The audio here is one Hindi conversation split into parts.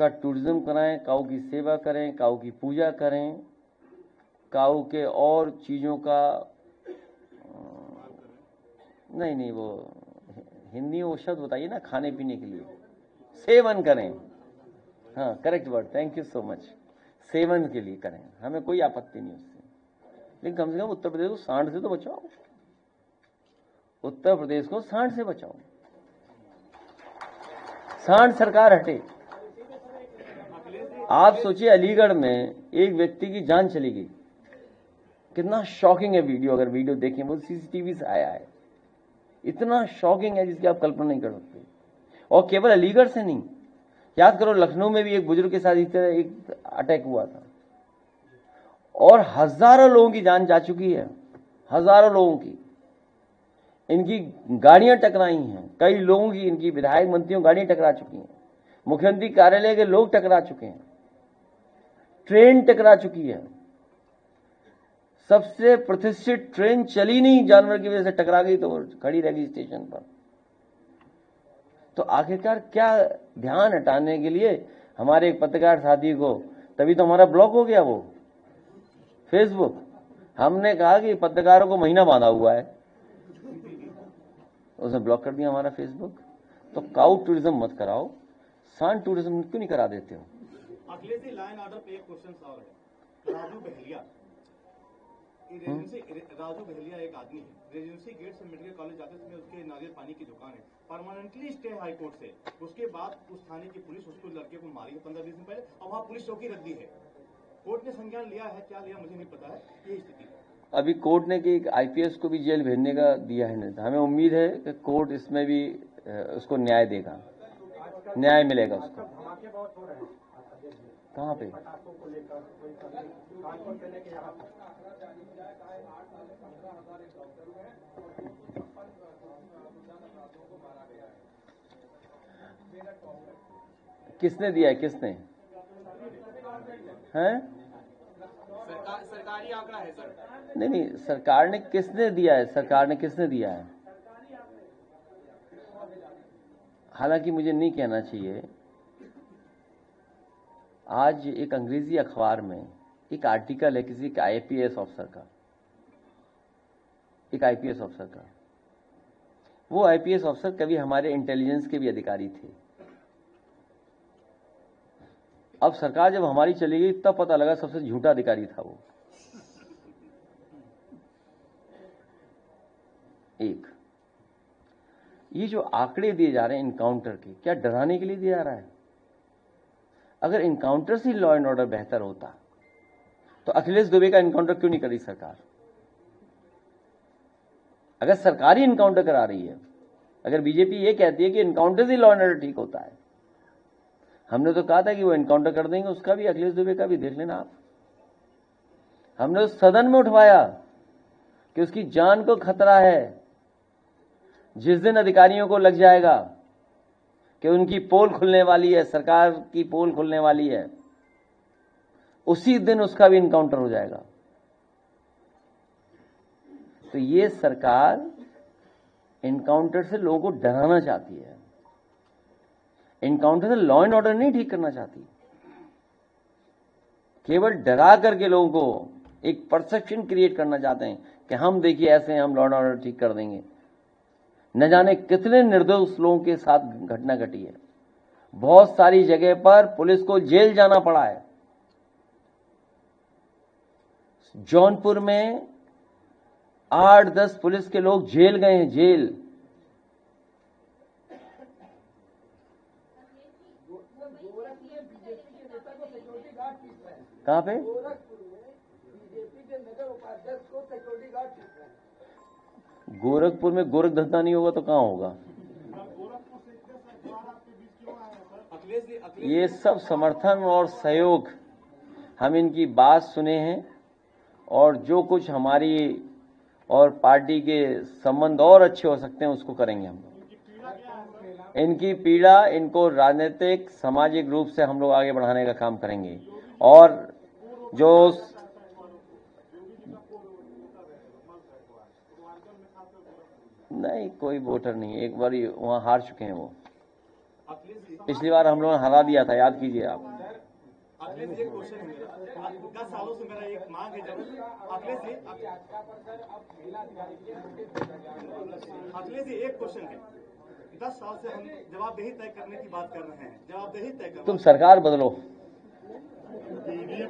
का टूरिज्म कराएं, काऊ की सेवा करें, काऊ की पूजा करें, काऊ के और चीज़ों का नहीं वो हिंदी में वो शब्द बताइए ना, खाने पीने के लिए सेवन करें। हाँ, correct word, thank you so much. Seven के लिए करें, हमें कोई आपत्ति नहीं उससे, लेकिन कम से कम उत्तर प्रदेश को सांड से तो बचाओ। उत्तर प्रदेश को सांड से बचाओ, सांड सरकार हटे। आप सोचिए, अलीगढ़ में एक व्यक्ति की जान चली गई, कितना शॉकिंग है वीडियो। अगर वीडियो देखें, वो सीसीटीवी से आया है, इतना शॉकिंग है जिसकी आप कल्पना नहीं कर सकते। और केवल अलीगढ़ से नहीं, याद करो लखनऊ में भी एक बुजुर्ग के साथ इस तरह एक अटैक हुआ था, और हजारों लोगों की जान जा चुकी है, हजारों लोगों की। इनकी गाड़ियां टकराई हैं, कई लोगों की, इनकी विधायक मंत्रियों गाड़ियां टकरा चुकी हैं, मुख्यमंत्री कार्यालय के लोग टकरा चुके हैं, ट्रेन टकरा चुकी है। सबसे प्रतिष्ठित ट्रेन चली नहीं, जानवर की वजह से टकरा गई, तो खड़ी रह गई स्टेशन पर। तो आखिरकार क्या ध्यान हटाने के लिए हमारे एक पत्रकार साथी को, तभी तो हमारा ब्लॉक हो गया वो फेसबुक। हमने कहा कि पत्रकारों को महीना बांधा हुआ है, उसने ब्लॉक कर दिया हमारा फेसबुक। तो काउ टूरिज्म मत कराओ, सांड टूरिज्म क्यों नहीं करा देते हो? अखिलेश जी, लाइन ऑर्डर पे एक क्वेश्चन और है। राजू बहलिया एक आदमी है, रेजिडेंसी गेट से मेडिकल कॉलेज जाते समय उसके नारियल पानी की दुकान है, परमानेंटली स्टे हाई कोर्ट से। उसके बाद उस थाने की पुलिस उसको लड़के को मारी है 15-20 दिन पहले, और वहाँ पुलिस चौकी रख दी है। कोर्ट ने संज्ञान लिया है, क्या लिया मुझे नहीं पता है, ये स्थिति है। अभी कोर्ट ने कि आईपीएस को भी जेल भेजने का दिया है निर्देश। हमें उम्मीद है कि कोर्ट इसमें भी उसको न्याय देगा, न्याय मिलेगा उसको। कहाँ पे? किसने दिया है, किसने? हैं? सरकारी आंकड़ा है सर। नहीं, सरकार ने किसने दिया है, सरकार ने किसने दिया है? हालांकि मुझे नहीं कहना चाहिए। आज एक अंग्रेजी अखबार में एक आर्टिकल है किसी आईपीएस अफसर का, एक आईपीएस अफसर का। वो आईपीएस अफसर कभी हमारे इंटेलिजेंस के भी अधिकारी थे। अब सरकार जब हमारी चली गई तब पता लगा सबसे झूठा अधिकारी था वो। एक ये जो आंकड़े दिए जा रहे हैं इनकाउंटर के, क्या डराने के लिए दिया जा रहा है? अगर इनकाउंटर से लॉ एंड ऑर्डर बेहतर होता तो अखिलेश दुबे का इनकाउंटर क्यों नहीं करी सरकार? अगर सरकार ही इनकाउंटर करा रही है, अगर बीजेपी ये कहती है कि इनकाउंटर से लॉ एंड ऑर्डर ठीक होता है, हमने तो कहा था कि वो इनकाउंटर कर देंगे, उसका भी, अखिलेश दुबे का भी देख लेना आप। हमने उस सदन में उठवाया कि उसकी जान को खतरा है। जिस दिन अधिकारियों को लग जाएगा कि उनकी पोल खुलने वाली है, सरकार की पोल खुलने वाली है, उसी दिन उसका भी इनकाउंटर हो जाएगा। तो ये सरकार इनकाउंटर से लोगों को डराना चाहती है, इनकाउंटर से लॉ एंड ऑर्डर नहीं ठीक करना चाहती। केवल डरा करके लोगों को एक परसेप्शन क्रिएट करना चाहते हैं कि हम देखिए ऐसे हम लॉ एंड ऑर्डर ठीक कर देंगे। न जाने कितने निर्दोष लोगों के साथ घटना घटी है। बहुत सारी जगह पर पुलिस को जेल जाना पड़ा है। जौनपुर में 8-10 पुलिस के लोग जेल गए हैं, जेल। कहां पे? गोरखपुर में गोरख धंधा नहीं होगा तो कहां होगा? ये सब समर्थन और सहयोग, हम इनकी बात सुने हैं, और जो कुछ हमारी और पार्टी के संबंध और अच्छे हो सकते हैं उसको करेंगे हम लोग। इनकी पीड़ा, इनको राजनीतिक सामाजिक रूप से हम लोग आगे बढ़ाने का काम करेंगे। और जो नहीं, कोई वोटर नहीं, एक बार वहां हार चुके हैं वो। पिछली बार हम लोगों ने हरा दिया था, याद कीजिए आप। अखिलेश जी, एक क्वेश्चन है मेरा। 10 सालों से मेरा एक मांग है, जब अखिलेश जी, एक क्वेश्चन है। 10 साल से हम जवाबदेही तय करने की बात कर रहे हैं, जवाबदेही तय कर। तुम सरकार बदलो,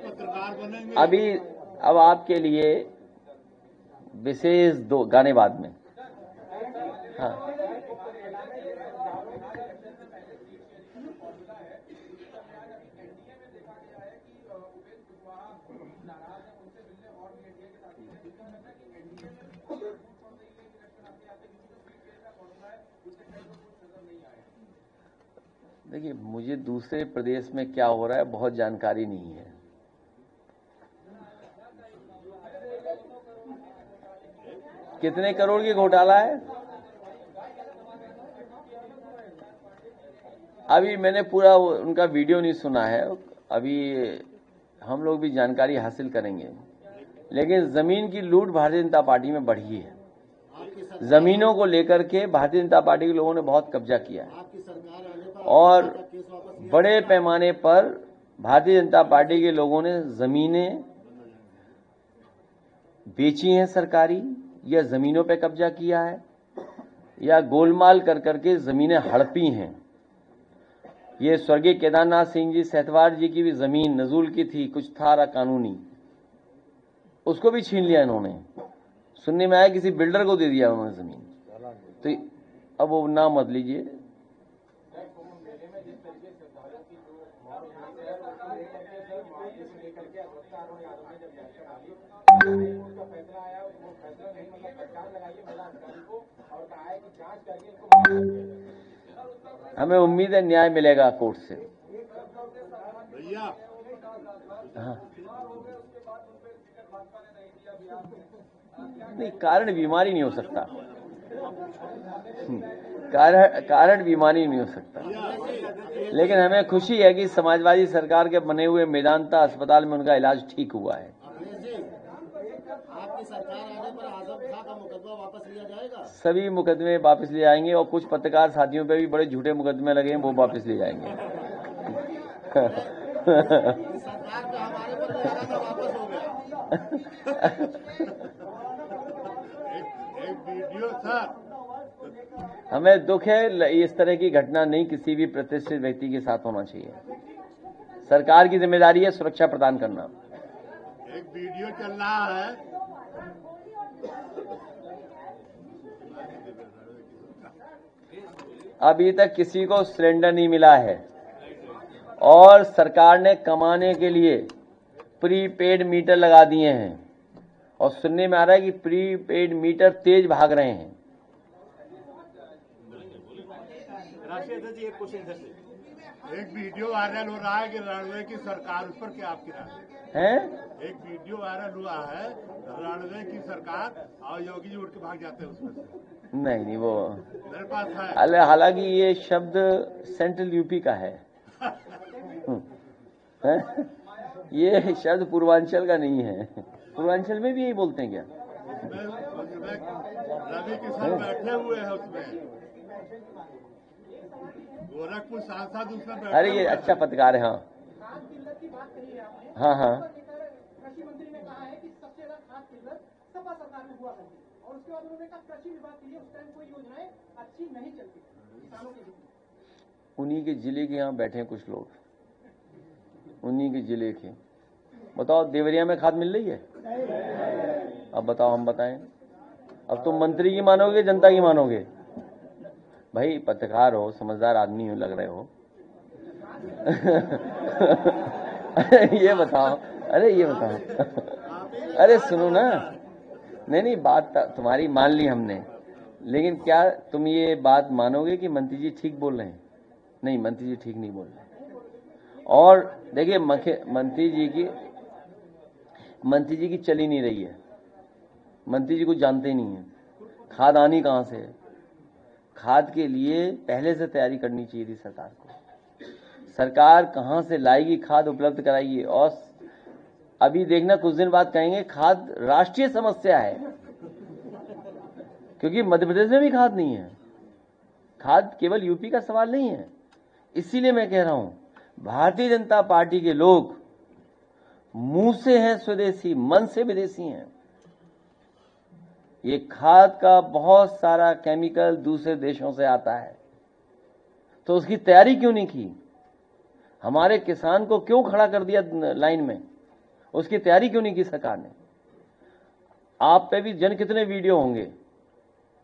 पत्रकार बनेंगे अभी अब आपके लिए विशेष 2 गाने बाद में। हाँ, देखिए, मुझे दूसरे प्रदेश में क्या हो रहा है बहुत जानकारी नहीं है। कितने करोड़ की घोटाला है अभी मैंने पूरा उनका वीडियो नहीं सुना है, अभी हम लोग भी जानकारी हासिल करेंगे। लेकिन जमीन की लूट भारतीय जनता पार्टी में बढ़ी है। जमीनों को लेकर के भारतीय जनता पार्टी के लोगों ने बहुत कब्जा किया है और बड़े पैमाने पर भारतीय जनता पार्टी के लोगों ने जमीनें बेची हैं सरकारी, या जमीनों पे कब्जा किया है, या गोलमाल कर करके जमीनें हड़पी हैं। ये स्वर्गीय केदारनाथ सिंह जी सहतवार जी की भी जमीन नजूल की थी, कुछ था कानूनी, उसको भी छीन लिया इन्होंने। सुनने में आया किसी बिल्डर को दे दिया उन्होंने जमीन। तो अब वो नाम मत लीजिए। हमें उम्मीद है न्याय मिलेगा कोर्ट से। हाँ, नहीं, कारण बीमारी नहीं हो सकता, कारण बीमारी नहीं हो सकता। लेकिन हमें खुशी है कि समाजवादी सरकार के बने हुए मेदांता अस्पताल में उनका इलाज ठीक हुआ है। आपकी सरकार आने पर आजम खां का मुकदमा वापस लिया जाएगा? सभी मुकदमे वापस ले जाएंगे और कुछ पत्रकार साथियों पे भी बड़े झूठे मुकदमे लगे हैं, वो वापस ले जाएंगे। सरकार पे हमारे पर लगा था, वापस हो गया। एक वीडियो था। हमें दुख है, इस तरह की घटना नहीं किसी भी प्रतिष्ठित व्यक्ति के साथ होना चाहिए। सरकार की जिम्मेदारी है सुरक्षा प्रदान करना। एक वीडियो चल रहा है, अभी तक किसी को सिलेंडर नहीं मिला है और सरकार ने कमाने के लिए प्रीपेड मीटर लगा दिए हैं और सुनने में आ रहा है कि प्रीपेड मीटर तेज भाग रहे हैं। राष्ट्रीय अध्यक्ष जी, एक क्वेश्चन इधर से। एक वीडियो वायरल हो रहा है कि रणवे की सरकार, उस पर क्या आपकी राय है? एक वीडियो वायरल हुआ है रणवे की सरकार और योगी जी उठ के भाग जाते हैं उसमें से। नहीं, वो मेरे पास है। हालांकि ये शब्द सेंट्रल यूपी का है, ये शब्द पूर्वांचल का नहीं है। पूर्वांचल में भी यही बोलते हैं क्या? रवि किशन बैठे हुए हैं उसमें, गोरखपुर सांसद उसमें बैठे। अरे ये अच्छा पत्रकार है। हाँ हाँ हाँ, कृषि मंत्री ने कहा है कि सबसे ज्यादा खाद किल्लत सपा सरकार में हुआ करती, और उसके बाद उन्होंने कहा कृषि विभाग के लिए उस टाइम कोई योजनाएं अच्छी नहीं चलती किसानों के लिए। उन्हीं के जिले के यहाँ बैठे हैं कुछ लोग, उन्हीं के जिले के। बताओ देवरिया में खाद मिल रही है? अब बताओ, हम बताएं। अब तुम मंत्री की मानोगे जनता की मानोगे? भाई पत्रकार हो, समझदार आदमी हो, लग रहे हो। ये बताओ, अरे ये बताओ, अरे सुनो ना। नहीं, बात तुम्हारी मान ली हमने, लेकिन क्या तुम ये बात मानोगे कि मंत्री जी ठीक बोल रहे हैं? नहीं, मंत्री जी ठीक नहीं बोल रहे। और देखिए, मंत्री जी की चली नहीं रही है। मंत्री जी को जानते ही नहीं है। खाद आनी कहाँ से है? खाद के लिए पहले से तैयारी करनी चाहिए थी सरकार को। सरकार कहाँ से लाएगी खाद, उपलब्ध कराएगी। और अभी देखना, कुछ दिन बाद कहेंगे खाद राष्ट्रीय समस्या है, क्योंकि मध्य प्रदेश में भी खाद नहीं है। खाद केवल यूपी का सवाल नहीं है, इसीलिए मैं कह रहा हूं, भारतीय जनता पार्टी के लोग मुंह से हैं स्वदेशी, मन से विदेशी हैं। ये खाद का बहुत सारा केमिकल दूसरे देशों से आता है, तो उसकी तैयारी क्यों नहीं की? हमारे किसान को क्यों खड़ा कर दिया लाइन में? उसकी तैयारी क्यों नहीं की सरकार ने? आप पे भी जन कितने वीडियो होंगे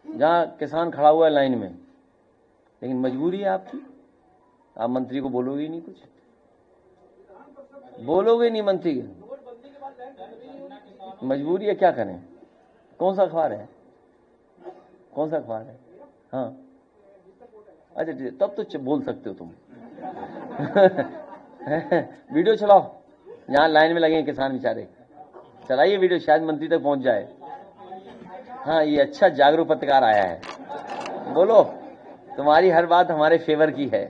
जहां किसान खड़ा हुआ है लाइन में, लेकिन मजबूरी है आपकी। आप मंत्री को बोलोगे ही नहीं, कुछ बोलोगे नहीं मंत्री, मजबूरी है, क्या करें? कौन सा अखबार है, कौन सा अखबार है? हाँ अच्छा ठीक, तब तो बोल सकते हो तुम। वीडियो चलाओ, यहाँ लाइन में लगे हैं किसान बेचारे, चलाइए वीडियो, शायद मंत्री तक पहुंच जाए। हाँ, ये अच्छा जागरूक पत्रकार आया है, बोलो, तुम्हारी हर बात हमारे फेवर की है।